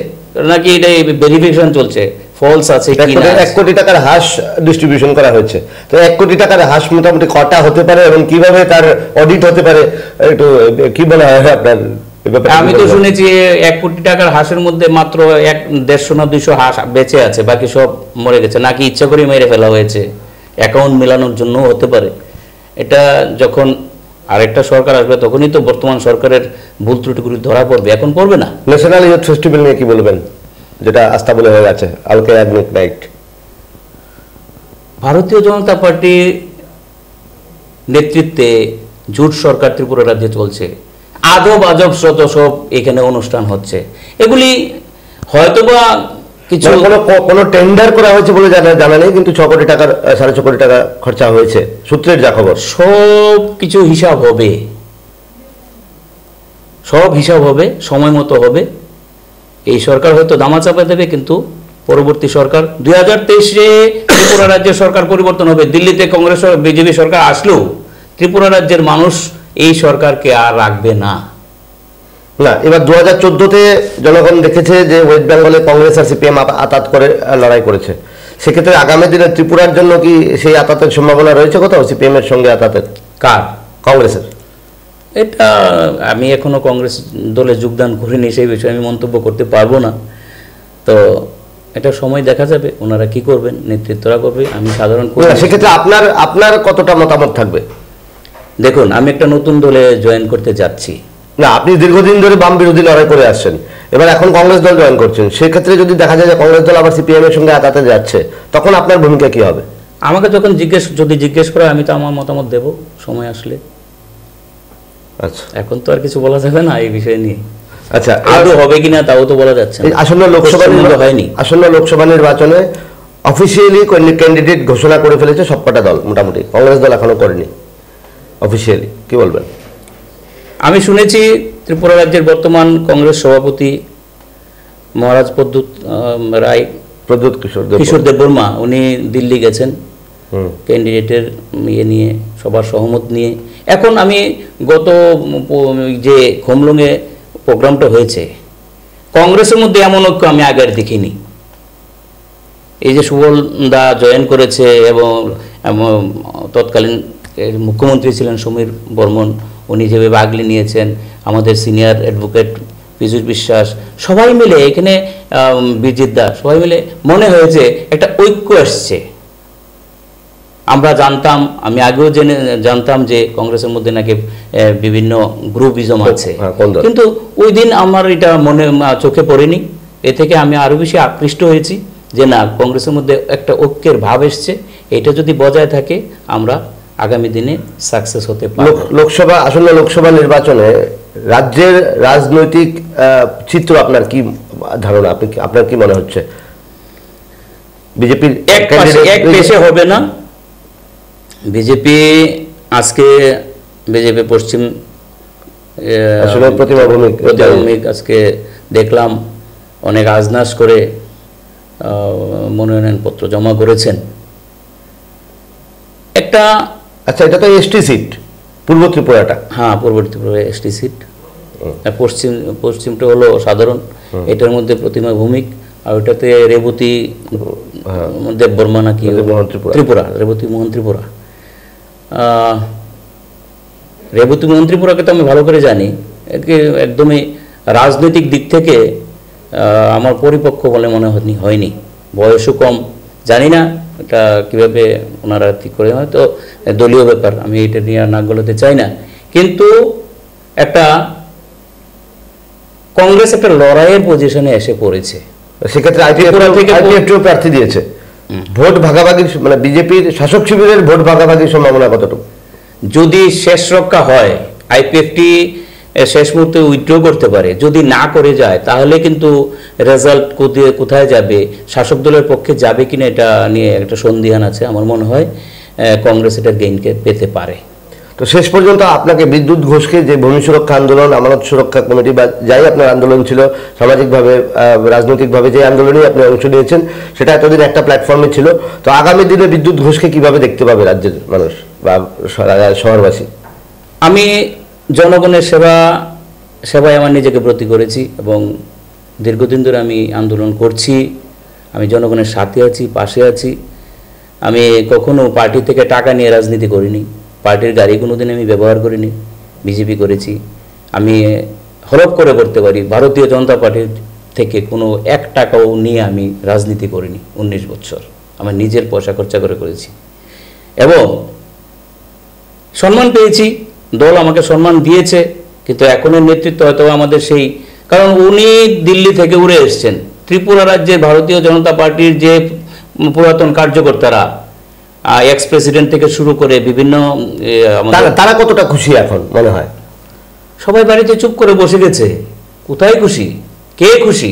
নাকি এটা ভেরিফিকেশন চলছে, ফলস আছে কি না। 1 কোটি টাকার হাঁস ডিস্ট্রিবিউশন করা হয়েছে, তো 1 কোটি টাকার হাঁস মোটামুটি কটা হতে পারে এবং কিভাবে তার অডিট হতে পারে, একটু কি বলা হয় আপনার? আমি তো শুনেছি 1 কোটি টাকার হাঁসের মধ্যে মাত্র 150 না 200 হাঁস বেঁচে আছে, বাকি সব মরে গেছে, নাকি ইচ্ছা করে মেরে ফেলা হয়েছে, অ্যাকাউন্ট মেলানোর জন্য হতে পারে। এটা যখন আরেকটা সরকার আসবে তখনই তো বর্তমান সরকারের ভুল ত্রুটিগুলি ধরা পড়বে, এখন পড়বে না। ন্যাশনাল ইউথ ফেস্টিভ্যাল নিয়ে কি বলবেন, যেটা আস্থা বলে হয়ে গেছে আলকে অ্যাডমিট নাইট? ভারতীয় জনতা পার্টির নেতৃত্বে জোট সরকার ত্রিপুরা রাজ্যে চলছে, আজব আজব শত সব এখানে অনুষ্ঠান হচ্ছে। এগুলি হয়তোবা কিছু কোনো টেন্ডার করা হয়েছে বলে জানা নেই, কিন্তু 6 কোটি টাকার 6.5 কোটি টাকা খরচা হয়েছে, সূত্রের যা খবর। সব কিছু হিসাব হবে, সব হিসাব হবে, সময় মতো হবে। এই সরকার হয়তো দামাচাপা দেবে, কিন্তু পরবর্তী সরকার 2023-এ ত্রিপুরা রাজ্যের সরকার পরিবর্তন হবে। দিল্লিতে কংগ্রেস বিজেপি সরকার আসলেও ত্রিপুরা রাজ্যের মানুষ এই সরকারকে আর রাখবে না। না, এবার 2014-তে জনগণ দেখেছে যে ওয়েস্ট বেঙ্গলে কংগ্রেস আর সিপিএম আতাত করে লড়াই করেছে, সেক্ষেত্রে আগামী দিনে ত্রিপুরার জন্য কি সেই আতাতের সম্ভাবনা রয়েছে কোথাও, সিপিএম এর সঙ্গে আতাতের? কার? কংগ্রেসের। এটা আমি এখনো কংগ্রেস দলে যোগদান করিনি, সেই বিষয়ে আমি মন্তব্য করতে পারবো না। তো এটা সময় দেখা যাবে, ওনারা কি করবেন, নেতৃত্বরা করবে। আমি সাধারণ সেক্ষেত্রে আপনার কতটা মতামত থাকবে? দেখুন, আমি একটা নতুন দলে জয়েন করতে যাচ্ছি। না, আপনি দীর্ঘদিন ধরে বাম বিরোধী লড়াই করে আসছেন, এবার এখন কংগ্রেস দল জয়েন করছেন, সেক্ষেত্রে যদি দেখা যায় যে কংগ্রেস দল আবার সিপিএম এর সঙ্গে আতাতে যাচ্ছে, তখন আপনার ভূমিকা কি হবে? আমাকে যখন যদি জিজ্ঞেস করে আমি তো আমার মতামত দেব সময় আসলে। আচ্ছা, এখন তো আর কিছু বলা যাবে না এই বিষয় নিয়ে। আচ্ছা, আদৌ হবে কিনা তাও তো বলা যাচ্ছে না। আসন্ন লোকসভা নির্বাচনে অফিসিয়ালি ক্যান্ডিডেট ঘোষণা করে ফেলেছে সবকটা দল, মোটামুটি কংগ্রেস দল এখনো করেনি অফিসিয়ালি, কি বলবেন? আমি শুনেছি ত্রিপুরা রাজ্যের বর্তমান কংগ্রেস সভাপতি মহারাজ প্রদ্যুৎ কিশোর দেববর্মা উনি দিল্লি গেছেন ক্যান্ডিডেটের ইয়ে নিয়ে, সবার সহমত নিয়ে। এখন আমি গত যে খোমলুঙে প্রোগ্রামটা হয়েছে, কংগ্রেসের মধ্যে এমন ঐক্য আমি আগে আর দেখিনি। এই যে সুবল দা জয়েন করেছে এবং তৎকালীন মুখ্যমন্ত্রী ছিলেন সমীর বর্মন, উনি যেভাবে আগলে নিয়েছেন, আমাদের সিনিয়র অ্যাডভোকেট পীযূষ বিশ্বাস, সবাই মিলে এখানে বিজিত দা, সবাই মিলে মনে হয়েছে একটা ঐক্য আসছে। আমরা জানতাম, আমি আগেও জানতাম যে কংগ্রেসের মধ্যে নাকি বিভিন্ন গ্রুপিজম আছে, কিন্তু ওই দিন আমার এটা চোখে পড়েনি। এ থেকে আমি আরো বেশি আকৃষ্ট হয়েছি যে না, কংগ্রেসের মধ্যে একটা ঐক্যের ভাব এসছে। এটা যদি বজায় থাকে আমরা আগামী দিনে সাকসেস হতে পারব। আসন্ন লোকসভা নির্বাচনে রাজ্যের রাজনৈতিক চিত্র আপনার কি ধারণা, আপনার কি মনে হচ্ছে? বিজেপির এক পেশে হবে না। বিজেপি পশ্চিম প্রতিমা ভৌমিক আজকে দেখলাম অনেক আজনাস করে মনোনয়ন পত্র জমা করেছেন একটা। আচ্ছা, এটা তো এসটি সিট, পূর্ব ত্রিপুরাটা। হ্যাঁ, পূর্ব ত্রিপুরা এসটি সিট। পশ্চিমটা হলো সাধারণ। এটার মধ্যে প্রতিমা ভৌমিক, আর ওইটাতে রেবতী দেববর্মা নাকি ত্রিপুরা, রেবতী মোহন ত্রিপুরা। রেবতী মোহন ত্রিপুরাকে তো আমি ভালো করে জানি, একদমই রাজনৈতিক দিক থেকে আমার পরিপক্ক বলে মনে হয়নি। বয়সও কম, জানি না এটা কীভাবে ওনারা ঠিক করে, হয়তো দলীয় ব্যাপার, আমি এটা নিয়ে নাক গলাতে চাই না। কিন্তু একটা কংগ্রেস একটা লড়াইয়ের পজিশনে এসে পড়েছে। সেক্ষেত্রে আইপিএফটিও প্রার্থী দিয়েছে। ভোট ভাগাভাগির মানে বিজেপির শাসক শিবিরের ভোট ভাগাভাগির সম্ভাবনা কতটুকু? যদি শেষ রক্ষা হয়, আইপিএফটি শেষ মুহূর্তে উইথড্র করতে পারে। যদি না করে যায় তাহলে কিন্তু রেজাল্ট কোথায় যাবে, শাসক দলের পক্ষে যাবে কিনা এটা নিয়ে একটা সন্দিহান আছে। আমার মনে হয় কংগ্রেস এটার গেইনকে পেতে পারে। তো শেষ পর্যন্ত আপনাকে বিদ্যুৎ ঘোষকে যে ভূমি সুরক্ষা আন্দোলন, আমানত সুরক্ষা কমিটি বা যাই আপনার আন্দোলন ছিল, সামাজিকভাবে রাজনৈতিকভাবে যে আন্দোলনেই আপনি অংশ নিয়েছেন, সেটা এতদিন একটা প্ল্যাটফর্মে ছিল। তো আগামী দিনে বিদ্যুৎ ঘোষকে কিভাবে দেখতে পাবে রাজ্যের মানুষ বা শহরবাসী? আমি জনগণের সেবায় আমার নিজেকে ব্রতী করেছি এবং দীর্ঘদিন ধরে আমি আন্দোলন করছি। আমি জনগণের সাথে আছি, পাশে আছি। আমি কখনো পার্টি থেকে টাকা নিয়ে রাজনীতি করিনি, পার্টির গাড়ি কোনোদিন আমি ব্যবহার করিনি, বিজেপি করেছি। আমি হলফ করে করতে পারি, ভারতীয় জনতা পার্টির থেকে কোনো 1 টাকাও নিয়ে আমি রাজনীতি করিনি। 19 বছর আমার নিজের পয়সা খরচা করে করেছি এবং সম্মান পেয়েছি। দল আমাকে সম্মান দিয়েছে, কিন্তু এখনের নেতৃত্ব হয়তো আমাদের সেই, কারণ উনি দিল্লি থেকে উড়ে এসছেন। ত্রিপুরা রাজ্যের ভারতীয় জনতা পার্টির যে পুরাতন কার্যকর্তারা, এক্স প্রেসিডেন্ট থেকে শুরু করে বিভিন্ন, তারা কতটা খুশি এখন মনে হয়? সবাই বাড়িতে চুপ করে বসে গেছে। কোথায় খুশি? কে খুশি?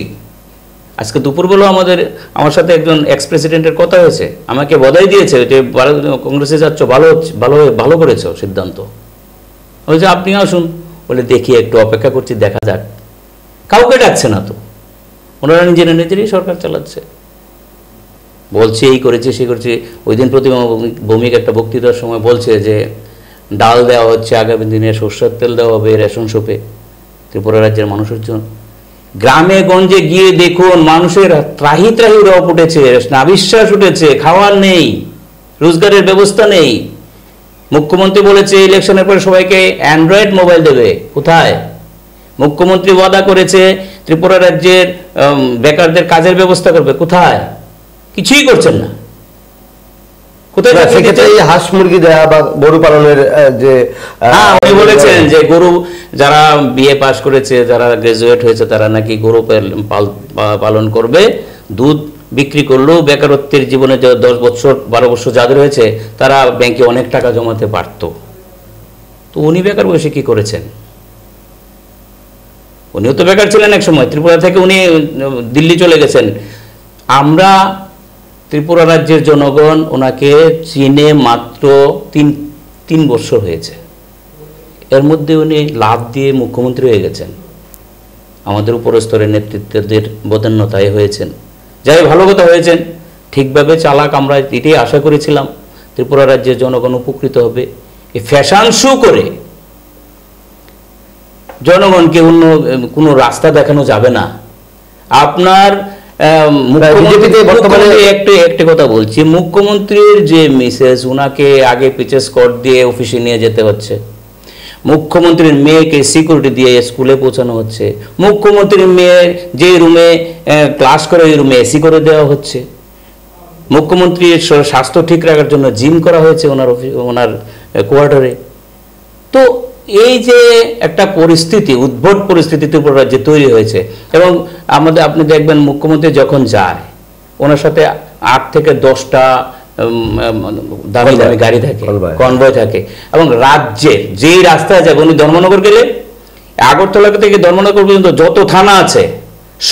আজকে দুপুরবেলা আমার সাথে একজন এক্স প্রেসিডেন্টের কথা হয়েছে, আমাকে বধাই দিয়েছে যে কংগ্রেসে যাচ্ছ, ভালো করেছো সিদ্ধান্ত। ওই যে আপনি আসুন, বলে দেখি একটু অপেক্ষা করছি, দেখা যাক। কাউকে ডাকছে না তো, ওনারা নিজেরাই সরকার চালাচ্ছে, বলছে এই করেছে সে করেছে। ওই দিন প্রতিমা ভৌমিক একটা বক্তৃতার সময় বলছে যে ডাল দেওয়া হচ্ছে, আগামী দিনে সরষের তেল দেওয়া হবে রেশন শপে ত্রিপুরা রাজ্যের মানুষের জন্য। গ্রামে গঞ্জে গিয়ে দেখুন, মানুষের ত্রাহি রব উঠেছে, নাবিশ্বাস উঠেছে, খাওয়ার নেই, রোজগারের ব্যবস্থা নেই। মুখ্যমন্ত্রী বলেছে ইলেকশনের পরে সবাইকে অ্যান্ড্রয়েড মোবাইল দেবে, কোথায়? মুখ্যমন্ত্রী ওয়াদা করেছে ত্রিপুরা রাজ্যের বেকারদের কাজের ব্যবস্থা করবে, কোথায়? কিছুই করছেন না। কোথায় হাঁস মুরগি দেয়া বা গরু পালনের যে, উনি বলেছেন যে গরু যারা বিএ পাস করেছে, যারা গ্রাজুয়েট হয়েছে, তারা নাকি গরু পালন করবে, দুধ বিক্রি করলেও বেকারত্বের জীবনে যে 10 বছর 12 বছর যাদের হয়েছে তারা ব্যাংকে অনেক টাকা জমাতে পারত। তো উনি বেকার বসে কি করেছেন? উনিও তো বেকার ছিলেন এক সময়, ত্রিপুরা থেকে উনি দিল্লি চলে গেছেন। আমরা ত্রিপুরা রাজ্যের জনগণ ওনাকে চিনে মাত্র তিন বছর হয়েছে, এর মধ্যে উনি লাভ দিয়ে মুখ্যমন্ত্রী হয়ে গেছেন, আমাদের উপরস্তরের নেতৃত্বদের বদান্যতায় হয়েছেন। যাই ভালো কথা হয়েছেন, ঠিকভাবে চালাক, আমরা এটাই আশা করেছিলাম ত্রিপুরা রাজ্যের জনগণ উপকৃত হবে। এই ফ্যাশন শো করে জনগণকে অন্য কোনো রাস্তা দেখানো যাবে না। আপনার একটা কথা বলছি, মুখ্যমন্ত্রীর যে মিসেস, উনাকে আগে পিছে স্কট দিয়ে অফিসে নিয়ে যেতে হচ্ছে, মুখ্যমন্ত্রীর মেয়েকে সিকিউরিটি দিয়ে স্কুলে পৌঁছানো হচ্ছে, মুখ্যমন্ত্রীর মেয়ের যে রুমে ক্লাস করে ওই রুমে এসি করে দেওয়া হচ্ছে, মুখ্যমন্ত্রীর স্বাস্থ্য ঠিক রাখার জন্য জিম করা হয়েছে ওনার কোয়ার্টারে। তো এই যে একটা পরিস্থিতি, উদ্ভট পরিস্থিতি ত্রিপুরা রাজ্যে তৈরি হয়েছে, এবং আপনি দেখবেন মুখ্যমন্ত্রী যখন যায় ওনার সাথে 8 থেকে 10টা দামি দামি গাড়ি থাকে, কনভয় থাকে, এবং রাজ্যের যেই রাস্তায় যাবে, উনি ধর্মনগর গেলে আগরতলা থেকে ধর্মনগর পর্যন্ত যত থানা আছে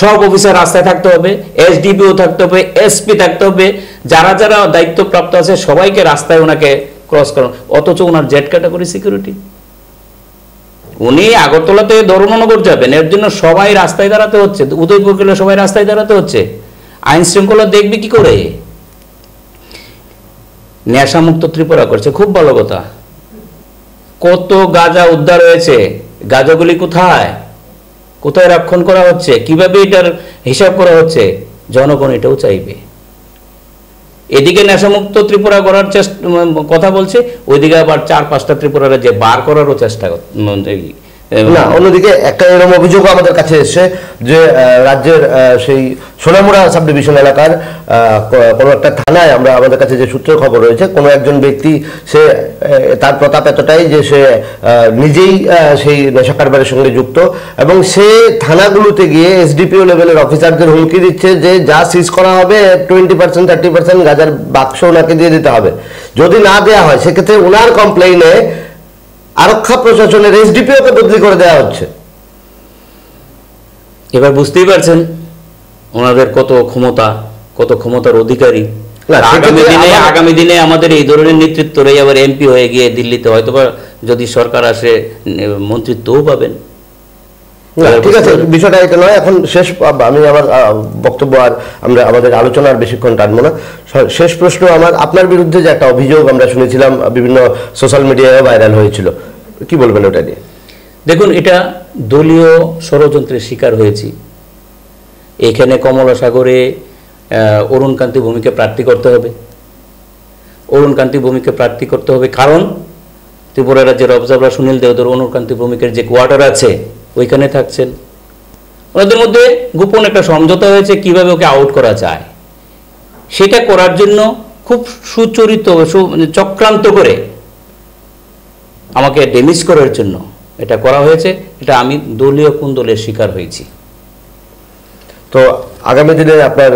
সব অফিসার রাস্তায় থাকতে হবে, এসডিপিও থাকতে হবে, এসপি থাকতে হবে, যারা যারা দায়িত্বপ্রাপ্ত আছে সবাইকে রাস্তায় ওনাকে ক্রস করানো। অথচ ওনার জেড ক্যাটাগরি সিকিউরিটি, উনি আগরতলাতে ধর্মনগর যাবেন, এর জন্য সবাই রাস্তায় দাঁড়াতে হচ্ছে, উদয়পুর গেলে সবাই রাস্তায় দাঁড়াতে হচ্ছে। আইন শৃঙ্খলা দেখবে কি করে? নেশামুক্ত ত্রিপুরা করছে, খুব ভালো কথা। কত গাঁজা উদ্ধার হয়েছে, গাঁজাগুলি কোথায় কোথায় রক্ষণ করা হচ্ছে, কিভাবে এটার হিসাব করা হচ্ছে, জনগণ এটাও চাইবে। এদিকে নেশামুক্ত ত্রিপুরা করার কথা বলছে, ওইদিকে আবার 4-5টা ত্রিপুরা রাজ্যে বার করারও চেষ্টা না। অন্যদিকে একটা এরকম অভিযোগও আমাদের কাছে এসছে যে রাজ্যের সেই সোনামুড়া সাব ডিভিশন এলাকার কোনো একটা থানায়, আমাদের কাছে যে সূত্রের খবর রয়েছে, কোনো একজন ব্যক্তি, সে তার প্রতাপ এতটাই যে সে নিজেই সেই নেশা কারবারের সঙ্গে যুক্ত, এবং সে থানাগুলোতে গিয়ে এসডিপিও লেভেলের অফিসারদের হুমকি দিচ্ছে যে যা সিজ করা হবে 20% 30% গাজার বাক্স ওনাকে দিয়ে দিতে হবে, যদি না দেওয়া হয় সেক্ষেত্রে ওনার কমপ্লেইনে আরক্ষা প্রশাসনের এসডিপিওকে বদলি করে দেওয়া হচ্ছে। এবার বুঝতেই পারছেন ওনাদের কত ক্ষমতার অধিকারী। আগামী দিনে আমাদের এই ধরনের নেতৃত্বরাই আবার এমপি হয়ে গিয়ে দিল্লিতে হয়তো যদি সরকার আসে মন্ত্রিত্বও পাবেন। ঠিক আছে, বিষয়টা এটা নয়। এখন শেষ, আমি আমার বক্তব্য আর আমরা আমাদের আলোচনার বেশিক্ষণ টানবো না। শেষ প্রশ্ন আমার, আপনার বিরুদ্ধে যে একটা অভিযোগ আমরা শুনেছিলাম বিভিন্ন সোশ্যাল মিডিয়ায় ভাইরাল হয়েছিল, কি বলবেন ওটা নিয়ে? দেখুন, এটা দলীয় ষড়যন্ত্রের শিকার হয়েছি। এখানে কমলা সাগরে অরুণকান্তি ভূমিকে প্রার্থী করতে হবে, কারণ ত্রিপুরা রাজ্যের অবজারভার সুনীল দেওধর অরুণকান্তি ভূমিকের যে কোয়ার্টার আছে ওইখানে থাকছেন। ওনাদের মধ্যে গোপন একটা সমঝোতা হয়েছে কিভাবে ওকে আউট করা যায়। সেটা করার জন্য খুব সুচরিত চক্রান্ত করে আমাকে ড্যামেজ করার জন্য এটা করা হয়েছে। এটা আমি দলীয় কুন্দলের শিকার হয়েছি। তো আগামী দিনে আপনার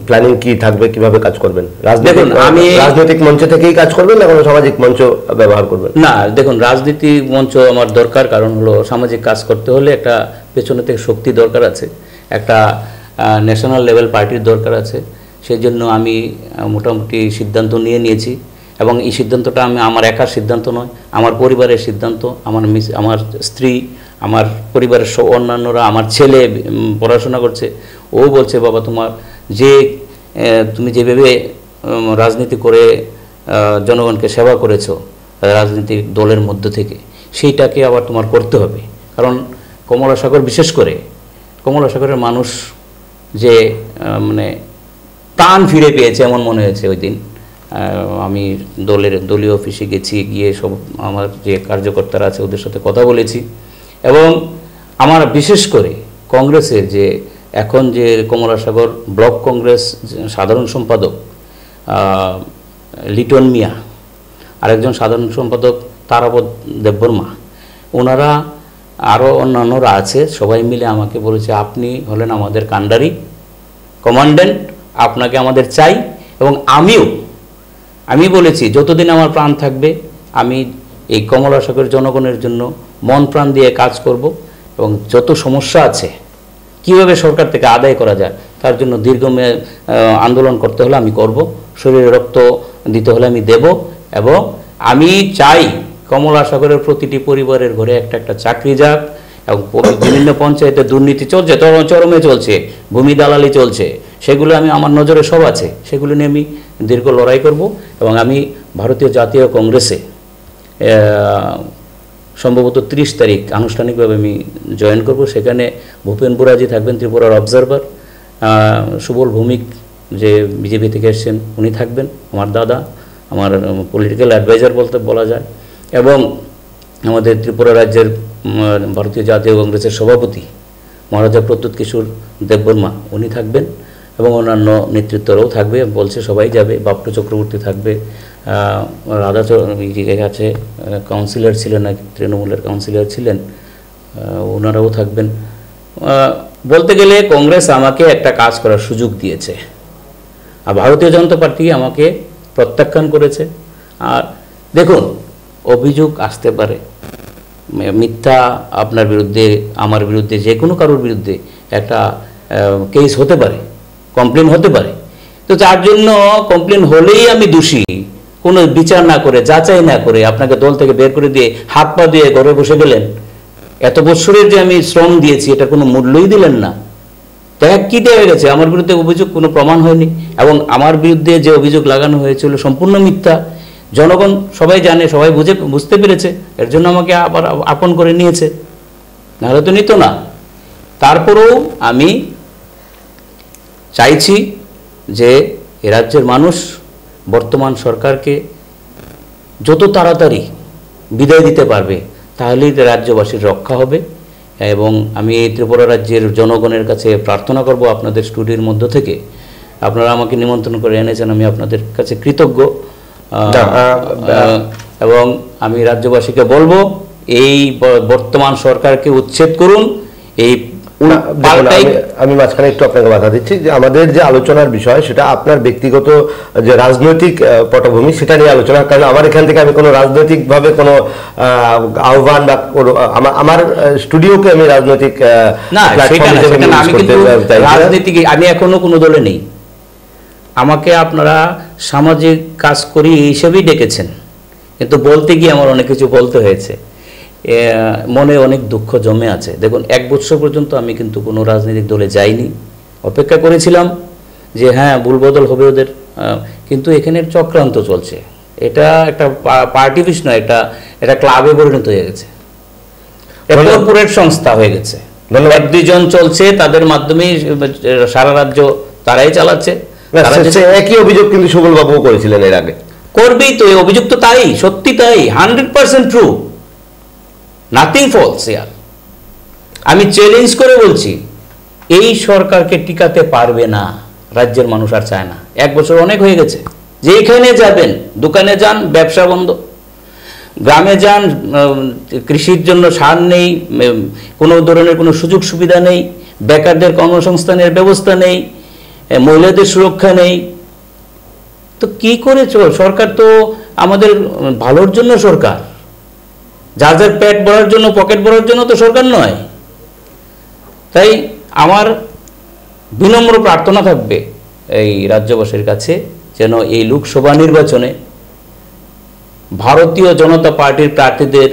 প্ল্যানিং কি থাকবে, কিভাবে কাজ করবেন? দেখুন, আমি রাজনৈতিক মঞ্চ থেকেই কাজ করবেন না কোনো সামাজিক মঞ্চ ব্যবহার করবেন? না, দেখুন, রাজনীতি মঞ্চ আমার দরকার, কারণ হলো সামাজিক কাজ করতে হলে একটা পেছনে থেকে শক্তি দরকার আছে, একটা ন্যাশনাল লেভেল পার্টির দরকার আছে। সেই জন্য আমি মোটামুটি সিদ্ধান্ত নিয়েছি, এবং এই সিদ্ধান্তটা আমার একার সিদ্ধান্ত নয়, আমার পরিবারের সিদ্ধান্ত। আমার স্ত্রী, আমার পরিবারের অন্যান্যরা, আমার ছেলে পড়াশোনা করছে, ও বলছে বাবা তুমি যেভাবে রাজনীতি করে জনগণকে সেবা করেছো রাজনৈতিক দলের মধ্য থেকে, সেইটাকে আবার তোমার করতে হবে। কারণ কমলা সাগর, বিশেষ করে কমলা সাগরের মানুষ যে প্রাণ ফিরে পেয়েছে এমন মনে হয়েছে ওই দিন। আমি দলীয় অফিসে গিয়ে সব আমার যে কার্যকর্তারা আছে ওদের সাথে কথা বলেছি, এবং আমার বিশেষ করে কংগ্রেসের যে এখন যে কমলা সাগর ব্লক কংগ্রেস সাধারণ সম্পাদক লিটন মিয়া, আরেকজন সাধারণ সম্পাদক তারাপদ দেববর্মা, ওনারা আরও অন্যান্যরা আছে, সবাই মিলে আমাকে বলেছে আপনি হলেন আমাদের কাণ্ডারি কমান্ড্যান্ট, আপনাকে আমাদের চাই, এবং আমি বলেছি যতদিন আমার প্রাণ থাকবে আমি এই কমলা সাগরের জনগণের জন্য মন প্রাণ দিয়ে কাজ করব, এবং যত সমস্যা আছে কিভাবে সরকার থেকে আদায় করা যায় তার জন্য দীর্ঘমেয়াদী আন্দোলন করতে হলে আমি করব, শরীরে রক্ত দিতে হলে আমি দেব, এবং আমি চাই কমলা সাগরের প্রতিটি পরিবারের ঘরে একটা একটা চাকরি যাক, এবং বিভিন্ন পঞ্চায়েতে দুর্নীতি চলছে, চরমে চলছে, ভূমি দালালি চলছে, সেগুলো আমি আমার নজরে সব আছে, সেগুলো নিয়ে আমি দীর্ঘ লড়াই করব। এবং আমি ভারতীয় জাতীয় কংগ্রেসে সম্ভবত 30 তারিখ আনুষ্ঠানিকভাবে আমি জয়েন করব। সেখানে ভূপেন বুরাজি থাকবেন, ত্রিপুরার অবজারভার, সুবল ভৌমিক যে বিজেপি থেকে এসছেন উনি থাকবেন, আমার দাদা, আমার পলিটিক্যাল অ্যাডভাইজার বলা যায়, এবং আমাদের ত্রিপুরা রাজ্যের ভারতীয় জাতীয় কংগ্রেসের সভাপতি মহারাজা প্রদ্যুৎ কিশোর দেববর্মা উনি থাকবেন, এবং অন্যান্য নেতৃত্বরাও থাকবে, বলছে সবাই যাবে, বাপটু চক্রবর্তী থাকবে, রাধা আছে কাউন্সিলর ছিলেন, নাকি তৃণমূলের কাউন্সিলর ছিলেন, ওনারাও থাকবেন। বলতে গেলে কংগ্রেস আমাকে একটা কাজ করার সুযোগ দিয়েছে, আর ভারতীয় জনতা পার্টি আমাকে প্রত্যাখ্যান করেছে। আর দেখুন, অভিযোগ আসতে পারে, মিথ্যা আপনার বিরুদ্ধে, আমার বিরুদ্ধে, যে কোনো কারোর বিরুদ্ধে একটা কেস হতে পারে, কমপ্লেন হতে পারে। তো যার জন্য কমপ্লেন হলেই আমি দোষী, কোনো বিচার না করে, যাচাই না করে আপনাকে দল থেকে বের করে দিয়ে হাত পা দিয়ে ঘরে বসে গেলেন, এত বছরের যে আমি শ্রম দিয়েছি এটা কোনো মূল্যই দিলেন না। দেখ কি দেওয়া গেছে, আমার বিরুদ্ধে অভিযোগ কোনো প্রমাণ হয়নি, এবং আমার বিরুদ্ধে যে অভিযোগ লাগানো হয়েছিল সম্পূর্ণ মিথ্যা। জনগণ সবাই জানে, সবাই বুঝতে পেরেছে, এর জন্য আমাকে আবার আপন করে নিয়েছে, নাহলে তো নিত না। তারপরেও আমি চাইছি যে এ রাজ্যের মানুষ বর্তমান সরকারকে যত তাড়াতাড়ি বিদায় দিতে পারবে তাহলেই রাজ্যবাসীর রক্ষা হবে। এবং আমি ত্রিপুরা রাজ্যের জনগণের কাছে প্রার্থনা করব, আপনাদের স্টুডিওর মধ্য থেকে আপনারা আমাকে নিমন্ত্রণ করে এনেছেন, আমি আপনাদের কাছে কৃতজ্ঞ। এবং আমি রাজ্যবাসীকে বলবো এই বর্তমান সরকারকে উচ্ছেদ করুন। এই আমি মাঝখানে একটু আপনাকে বাধা দিচ্ছি যে আমাদের যে আলোচনার বিষয় সেটা আপনার ব্যক্তিগত যে রাজনৈতিক পটভূমি সেটা নিয়ে আলোচনা, কারণ আমার এখান থেকে আমি কোনো রাজনৈতিকভাবে কোনো আহ্বান বা আমার স্টুডিওকে আমি রাজনৈতিক রাজনীতি, আমি এখনো কোনো দলে নেই। আমাকে আপনারা সামাজিক কাজ করি এই হিসেবেই ডেকেছেন, কিন্তু বলতে গিয়ে আমার অনেক কিছু বলতে হয়েছে, মনে অনেক দুঃখ জমে আছে। দেখুন, 1 বছর পর্যন্ত আমি কিন্তু কোনো রাজনৈতিক দলে যাইনি, অপেক্ষা করেছিলাম যে হ্যাঁ ভুলবদল হবে ওদের, কিন্তু এখানে চক্রান্ত চলছে। এটা একটা পার্টি অফিস নয়, এটা ক্লাবে পরিণত হয়ে গেছে, কর্পোরেট সংস্থা হয়ে গেছে। 1-2 জন চলছে, তাদের মাধ্যমেই সারা রাজ্য তারাই চালাচ্ছে। একই অভিযোগ কিন্তু সুবল বাবু করেছিলেন এর আগে, করবেই তো, এই অভিযোগ তো তাই, সত্যি তাই, 100% ট্রু, নাথিং ফলস ইয়ার। আমি চ্যালেঞ্জ করে বলছি, এই সরকারকে টিকাতে পারবে না, রাজ্যের মানুষ আর চায় না। 1 বছর অনেক হয়ে গেছে, যেখানে যাবেন, দোকানে যান ব্যবসা বন্ধ, গ্রামে যান কৃষির জন্য সার নেই, কোনো ধরনের কোনো সুযোগ সুবিধা নেই, বেকারদের কর্মসংস্থানের ব্যবস্থা নেই, মহিলাদের সুরক্ষা নেই। তো কি করে সরকার তো আমাদের ভালোর জন্য সরকার, যার যার পেট ভরার জন্য, পকেট ভরার জন্য তো সরকার নয়। তাই আমার বিনম্র প্রার্থনা থাকবে এই রাজ্যবাসীর কাছে, যেন এই লোকসভা নির্বাচনে ভারতীয় জনতা পার্টির প্রার্থীদের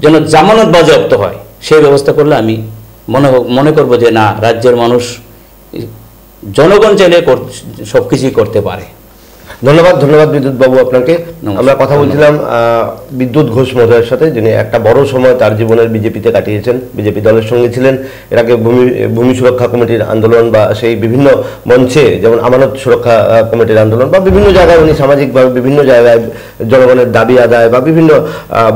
যেন জামানত বাজেয়াপ্ত হয়, সেই ব্যবস্থা করলে আমি মনে করব যে না, রাজ্যের মানুষ, জনগণ চাইলে সবকিছুই করতে পারে। ধন্যবাদ বিদ্যুৎ বাবু আপনাকে। আমরা কথা বলছিলাম বিদ্যুৎ ঘোষ মহোদয়ের সাথে, যিনি একটা বড় সময় তার জীবনের বিজেপিতে কাটিয়েছেন, বিজেপি দলের সঙ্গে ছিলেন। এর আগে ভূমি সুরক্ষা কমিটির আন্দোলন বা সেই বিভিন্ন মঞ্চে, যেমন আমানত সুরক্ষা কমিটির আন্দোলন বা বিভিন্ন জায়গায় উনি সামাজিকভাবে বিভিন্ন জায়গায় জনগণের দাবি আদায় বা বিভিন্ন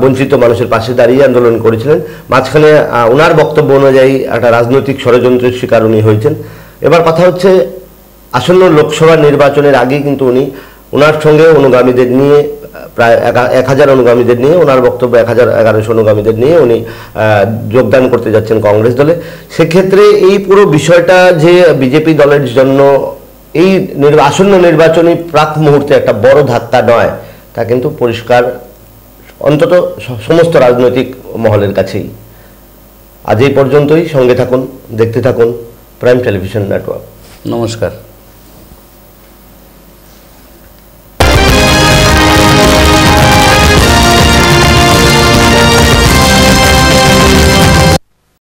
বঞ্চিত মানুষের পাশে দাঁড়িয়ে আন্দোলন করেছিলেন। মাঝখানে ওনার বক্তব্য অনুযায়ী একটা রাজনৈতিক ষড়যন্ত্রের শিকার উনি হয়েছেন। এবার কথা হচ্ছে, আসন্ন লোকসভা নির্বাচনের আগে কিন্তু উনি ওনার সঙ্গে অনুগামীদের নিয়ে প্রায় 1000 অনুগামীদের নিয়ে, ওনার বক্তব্য 1100 অনুগামীদের নিয়ে উনি যোগদান করতে যাচ্ছেন কংগ্রেস দলে। সেক্ষেত্রে এই পুরো বিষয়টা যে বিজেপি দলের জন্য এই আসন্ন নির্বাচনী প্রাক মুহূর্তে একটা বড় ধাক্কা নয়, তা কিন্তু পরিষ্কার অন্তত সমস্ত রাজনৈতিক মহলের কাছেই। আজ এই পর্যন্তই। সঙ্গে থাকুন, দেখতে থাকুন প্রাইম টেলিভিশন নেটওয়ার্ক। নমস্কার।